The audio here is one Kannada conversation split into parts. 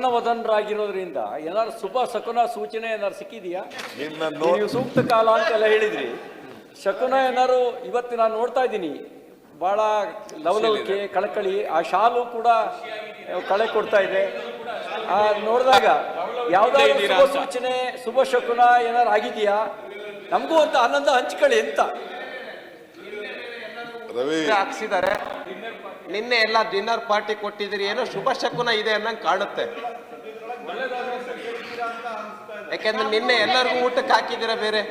ವದನರಾಗಿರೋದ್ರಿಂದ ಏನಾದ್ರು ಶುಭ ಶಕುನ ಸೂಚನೆ ಏನಾದ್ರು ಸಿಕ್ಕಿದೆಯಾ? ನೀವು ಸೂಕ್ತ ಕಾಲ ಅಂತೆಲ್ಲ ಹೇಳಿದ್ರಿ. ಶಕುನ ಏನಾದ್ರು ಇವತ್ತು ನಾನು ನೋಡ್ತಾ ಇದ್ದೀನಿ, ಬಹಳ ಲವಲವಿಕೆ ಕಳಕಳಿ, ಆ ಶಾಲು ಕೂಡ ಕಳೆ ಕೊಡ್ತಾ ಇದೆ. ನೋಡಿದಾಗ ಯಾವ್ದಾದ್ರು ಶುಭ ಸೂಚನೆ ಶುಭ ಶಕುನ ಏನಾದ್ರು ಆಗಿದೆಯಾ? ನಮಗೂ ಅಂತ ಆನಂದ ಹಂಚ್ಕೊಳ್ಳಿ ಅಂತ ಹಾಕ್ಸಿದ್ದಾರೆ. ನಿನ್ನೆ ಎಲ್ಲ ಡಿನ್ನರ್ ಪಾರ್ಟಿ ಕೊಟ್ಟಿದ್ದೀರಿ, ಏನೋ ಶುಭ ಶಕುನ ಇದೆ ಅನ್ನಂಗೆ ಕಾಣುತ್ತೆ. ಯಾಕೆಂದ್ರೆ ನಿನ್ನೆ ಎಲ್ಲರಿಗೂ ಊಟಕ್ಕೆ ಹಾಕಿದ್ದೀರಾ, ಬೇರೆ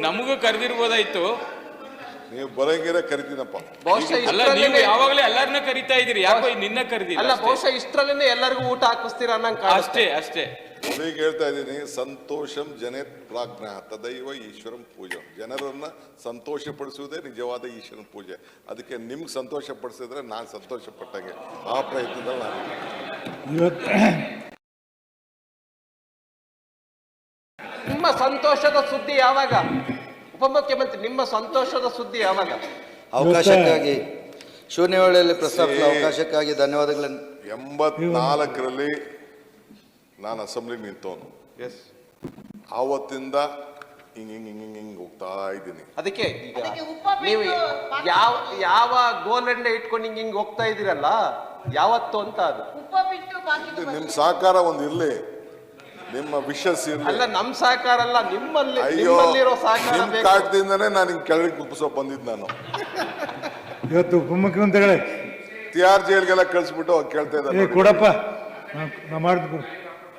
ನಮಗೂ ಕರೆದಿರ್ಬೋದಾಯ್ತು. ನೀವು ಬರಂಗಿರ ಕರಿತೀನಪ್ಪ. ಬಹುಶಃ ನೀವು ಯಾವಾಗಲೇ ಎಲ್ಲರನ್ನ ಕರಿತಾ ಇದೀರಿ, ಯಾಕೋ ನಿನ್ನ ಕರೆದಿಲ್ಲ. ಅಲ್ಲ, ಬಹುಶಃ ಇಷ್ಟರಲ್ಲೇ ಎಲ್ಲರಿಗೂ ಊಟ ಹಾಕಿಸ್ತೀರಾ ಅನ್ನಂಗೆ ಕಾಣುತ್ತೆ. ಅಷ್ಟೇ. ಈಗ ಹೇಳ್ತಾ ಇದ್ದೀನಿ, ಸಂತೋಷಂ ಜನೇತ್ ಪ್ರಾಜ್ಞ ತದೈವ ಈಶ್ವರಂ ಪೂಜೆ. ಜನರನ್ನ ಸಂತೋಷ ಪಡಿಸುವುದೇ ನಿಜವಾದ ಈಶ್ವರನ ಪೂಜೆ. ಅದಕ್ಕೆ ನಿಮ್ಗೆ ಸಂತೋಷ ಪಡಿಸಿದ್ರೆ ನಾನು ಸಂತೋಷ ಪಟ್ಟಂಗೆ. ಆ ಪ್ರಯತ್ನದಲ್ಲಿ ನಾನು ನಿಮ್ಮ ಸಂತೋಷದ ಸುದ್ದಿ ಯಾವಾಗ? ಉಪಮುಖ್ಯಮಂತ್ರಿ, ನಿಮ್ಮ ಸಂತೋಷದ ಸುದ್ದಿ ಯಾವಾಗ? ಅವಕಾಶಕ್ಕಾಗಿ ಶೂನ್ಯ ವೇಳೆಯಲ್ಲಿ ಪ್ರಸ್ತಾಪಿಸಿದ ಅವಕಾಶಕ್ಕಾಗಿ ಧನ್ಯವಾದಗಳನ್ನು. 84ರಲ್ಲಿ ನಾನು ಅಸೆಂಬ್ಲಿಗೆ ನಿಂತವನು. ಆವತ್ತಿಂದ ಹಿಂಗ್ ಹೋಗ್ತಾ ಇದ್ದೀನಿ. ಅದಕ್ಕೆ ಈಗ ನೀವು ಯಾವ ಗೋಲಂಡೆ ಇಟ್ಕೊಂಡು ಹಿಂಗ್ ಹೋಗ್ತಾ ಇದ್ದೀರಲ್ಲ, ಯಾವತ್ತು ಅಂತ ಅದು ನಿಮ್ ಸಹಕಾರ ಒಂದು ಇರ್ಲಿ, ನಿಮ್ಮ ವಿಶಸ್ ಇರ್ಲಿ. ಅಲ್ಲ, ನಮ್ ಸಹಕಾರ ಅಲ್ಲ, ನಿಮ್ಮಲ್ಲಿ ಸಹಕಾರ. ನಿಮ್ ಕಾಟದಿಂದನೇ ನಾನು ಹಿಂಗ್ ಕೆಳಗೆ ಕುಪ್ಪಿಸೋ ಬಂದಿದ್ದು. ನಾನು ಇವತ್ತು ಉಪಮುಖ್ಯಮಂತ್ರಿಗಳೇ ತಿಹಾರ್ ಜೈಲ್ಗೆಲ್ಲ ಕಳಿಸ್ಬಿಟ್ಟು ಕೇಳ್ತಾ ಇದ್ದಾರೆ ಕೊಡಪ್ಪ ನಾ ಮಾಡಿದ್ವಿ.